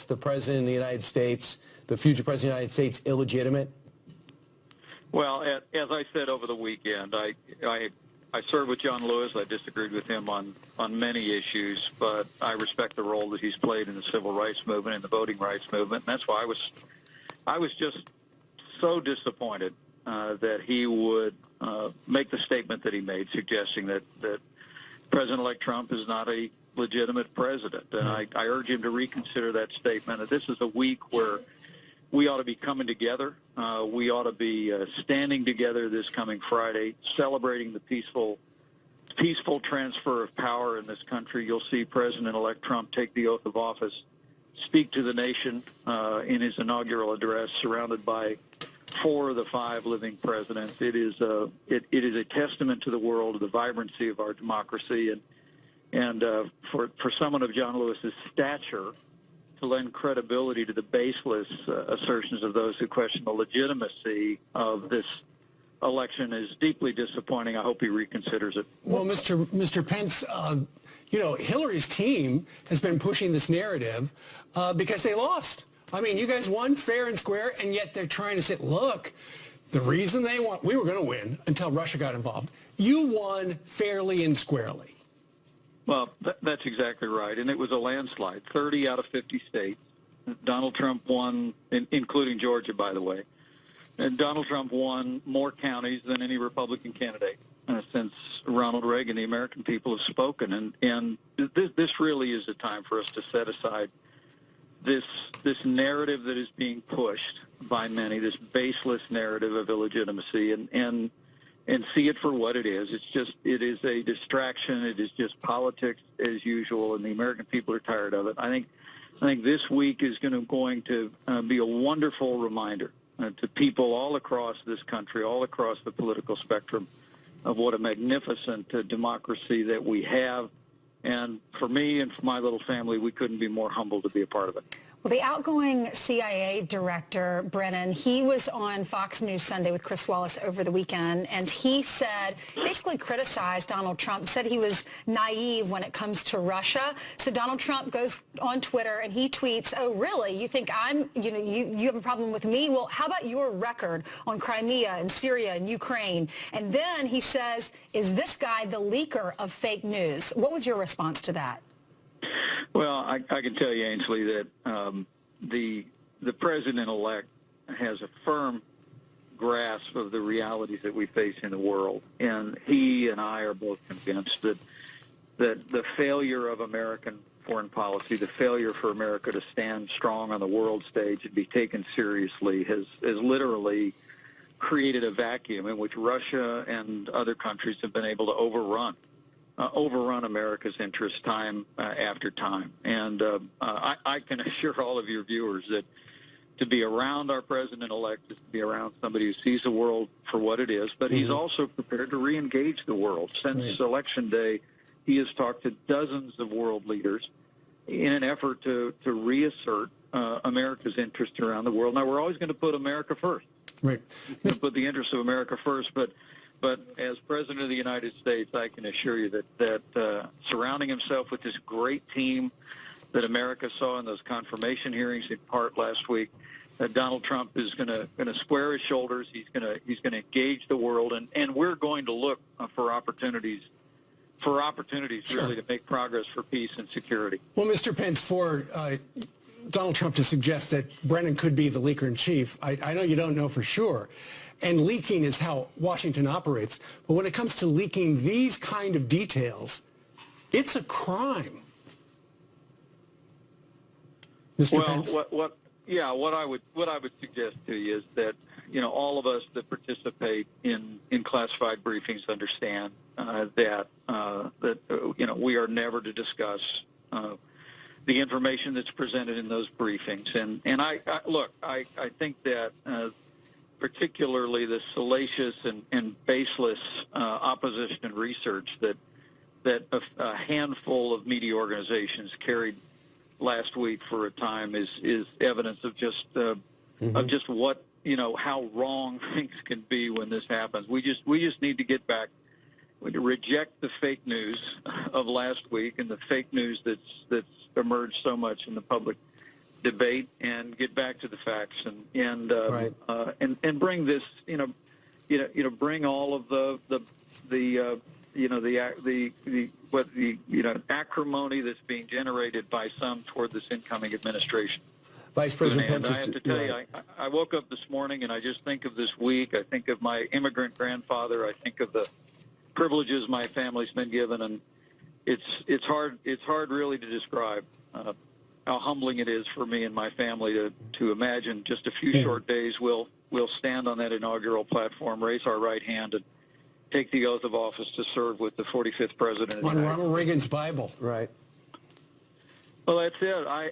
the President of the United States, the future President of the United States, illegitimate? Well, as I said over the weekend, I served with John Lewis. I disagreed with him on many issues, but I respect the role that he's played in the civil rights movement and the voting rights movement. And that's why I was just so disappointed that he would make the statement that he made, suggesting that President-elect Trump is not a legitimate president. And I urge him to reconsider that statement. This is a week where we ought to be coming together. We ought to be standing together this coming Friday, celebrating the peaceful transfer of power in this country. You'll see President-elect Trump take the oath of office, speak to the nation in his inaugural address, surrounded by 4 of the 5 living presidents. It is a testament to the world of the vibrancy of our democracy, and for someone of John Lewis's stature to lend credibility to the baseless assertions of those who question the legitimacy of this election is deeply disappointing. I hope he reconsiders it. Well, Mr. Pence, Hillary's team has been pushing this narrative because they lost. I mean, you guys won fair and square, and yet they're trying to say, look, the reason we were going to win until Russia got involved. You won fairly and squarely. Well, that's exactly right, and it was a landslide, 30 out of 50 states. Donald Trump won, including Georgia, by the way. And Donald Trump won more counties than any Republican candidate since Ronald Reagan. The American people have spoken, and this really is a time for us to set aside this narrative that is being pushed by many, this baseless narrative of illegitimacy, and see it for what it is. It is a distraction. It is just politics as usual, and the American people are tired of it. I think this week is going to be a wonderful reminder to people all across this country, all across the political spectrum, of what a magnificent democracy that we have. And for me and for my little family, we couldn't be more humbled to be a part of it. Well, the outgoing CIA director, Brennan, he was on Fox News Sunday with Chris Wallace over the weekend, and he basically criticized Donald Trump, said he was naive when it comes to Russia. So Donald Trump goes on Twitter and he tweets, oh, really? You think you have a problem with me? Well, how about your record on Crimea and Syria and Ukraine? And then he says, is this guy the leaker of fake news? What was your response to that? Well, I can tell you, Ainsley, that the president-elect has a firm grasp of the realities that we face in the world, and he and I are both convinced that the failure of American foreign policy, the failure for America to stand strong on the world stage and be taken seriously, has literally created a vacuum in which Russia and other countries have been able to overrun America's interests time after time. And I can assure all of your viewers that to be around our president-elect is to be around somebody who sees the world for what it is, but he's also prepared to re-engage the world. Since Election Day, he has talked to dozens of world leaders in an effort to reassert America's interest around the world. Now, we're always going to put America first. Right. We'll put the interests of America first, but as President of the United States, I can assure you that surrounding himself with this great team that America saw in those confirmation hearings in part last week, Donald Trump is going to square his shoulders. He's going to engage the world, and we're going to look for opportunities really to make progress for peace and security. Well, Mr. Pence, for Donald Trump to suggest that Brennan could be the leaker in chief, I know you don't know for sure. And leaking is how Washington operates. But when it comes to leaking these kind of details, it's a crime. Mr. Pence? What I would suggest to you is that, all of us that participate in classified briefings understand that we are never to discuss the information that's presented in those briefings. And I think that particularly the salacious and baseless opposition and research that a handful of media organizations carried last week for a time is evidence of just what how wrong things can be when this happens. We just need to get back. We need to reject the fake news of last week and the fake news that's emerged so much in the public debate and get back to the facts and Right. bring this, bring all of the acrimony that's being generated by some toward this incoming administration. Vice President And Pence. I have to tell you, I woke up this morning and I just think of this week. I think of my immigrant grandfather. I think of the privileges my family's been given, and it's hard really to describe how humbling it is for me and my family to imagine just a few short days we'll stand on that inaugural platform, raise our right hand, and take the oath of office to serve with the 45th president. On Ronald Reagan's Bible. Right. Well, that's it. I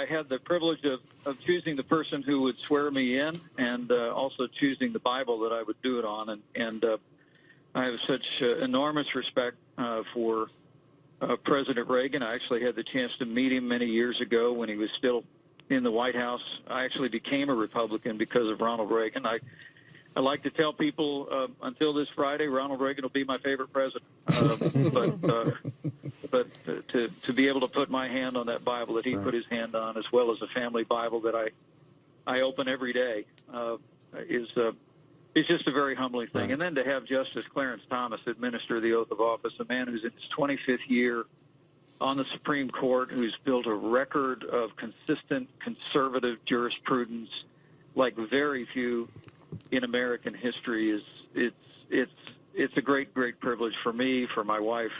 had the privilege of choosing the person who would swear me in, and also choosing the Bible that I would do it on. And I have such enormous respect for President Reagan. I actually had the chance to meet him many years ago when he was still in the White House. I actually became a Republican because of Ronald Reagan. I like to tell people until this Friday, Ronald Reagan will be my favorite president. But to be able to put my hand on that Bible that he put his hand on, as well as a family Bible that I open every day, is just a very humbling thing. Right. And then to have Justice Clarence Thomas administer the oath of office, a man who's in his 25th year on the Supreme Court, who's built a record of consistent conservative jurisprudence like very few in American history, it's a great privilege for me, for my wife,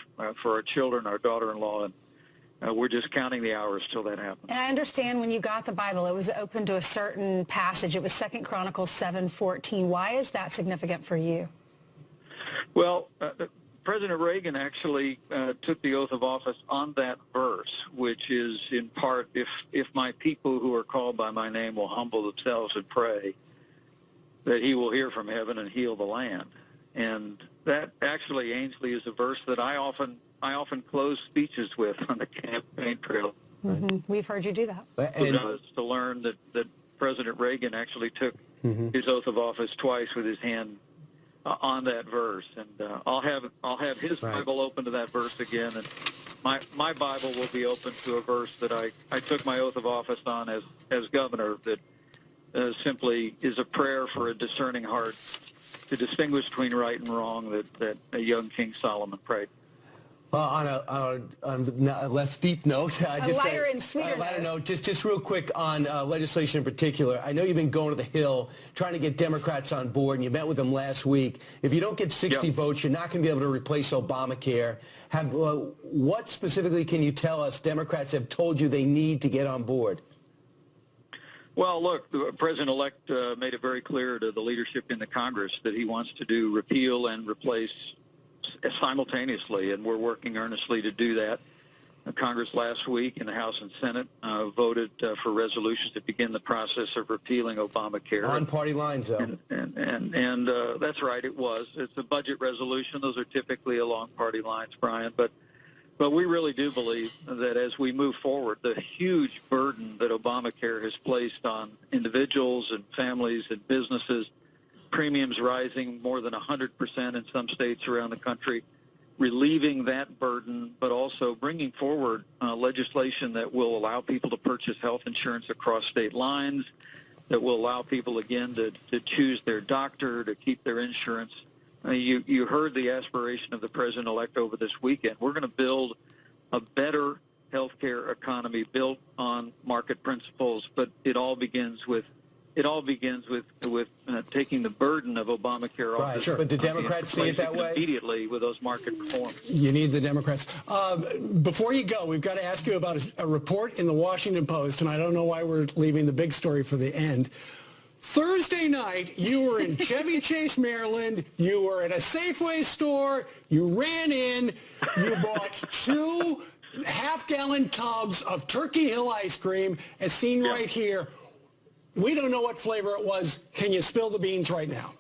for our children, our daughter-in-law, and we're just counting the hours till that happens. And I understand when you got the Bible, it was open to a certain passage. It was 2 Chronicles 7:14. Why is that significant for you? Well, President Reagan actually took the oath of office on that verse, which is in part, if my people who are called by my name will humble themselves and pray, that he will hear from heaven and heal the land. And that actually, Ainsley, is a verse that I often close speeches with on the campaign trail. Mm-hmm. We've heard you do that. To learn that President Reagan actually took his oath of office twice with his hand on that verse. And I'll have his Bible open to that verse again, and my Bible will be open to a verse that I took my oath of office on as governor, that simply is a prayer for a discerning heart to distinguish between right and wrong, that a young King Solomon prayed. On a less deep note, lighter and sweeter note, just real quick on legislation in particular. I know you've been going to the Hill trying to get Democrats on board, and you met with them last week. If you don't get 60 votes, you're not going to be able to replace Obamacare. What specifically can you tell us Democrats have told you they need to get on board? Well, look, the President-elect made it very clear to the leadership in the Congress that he wants to do repeal and replace simultaneously, and we're working earnestly to do that. Congress last week in the House and Senate voted for resolutions to begin the process of repealing Obamacare. On party lines, though. And that's right, it was. It's a budget resolution. Those are typically along party lines, Brian. But we really do believe that as we move forward, the huge burden that Obamacare has placed on individuals and families and businesses, premiums rising more than 100% in some states around the country, relieving that burden, but also bringing forward legislation that will allow people to purchase health insurance across state lines, that will allow people, again, to choose their doctor, to keep their insurance. You heard the aspiration of the President-elect over this weekend. We're going to build a better healthcare economy built on market principles, but it all begins with taking the burden of Obamacare off. Right, sure. But do Democrats see it that way? Immediately with those market reforms. You need the Democrats. Before you go, we've got to ask you about a report in the Washington Post, and I don't know why we're leaving the big story for the end. Thursday night, you were in Chevy Chase, Maryland. You were at a Safeway store. You ran in. You bought 2 half-gallon tubs of Turkey Hill ice cream, as seen right here. We don't know what flavor it was. Can you spill the beans right now?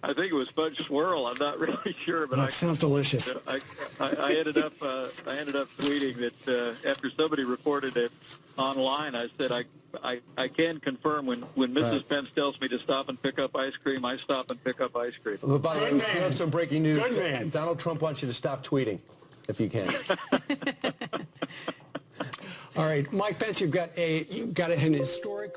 I think it was fudge swirl. I'm not really sure, but that sounds delicious. I ended up tweeting that after somebody reported it online, I said I can confirm when Mrs. Pence tells me to stop and pick up ice cream, I stop and pick up ice cream. But by the way, we have some breaking news. Good man. Donald Trump wants you to stop tweeting, if you can. All right, Mike Pence, you've got an historic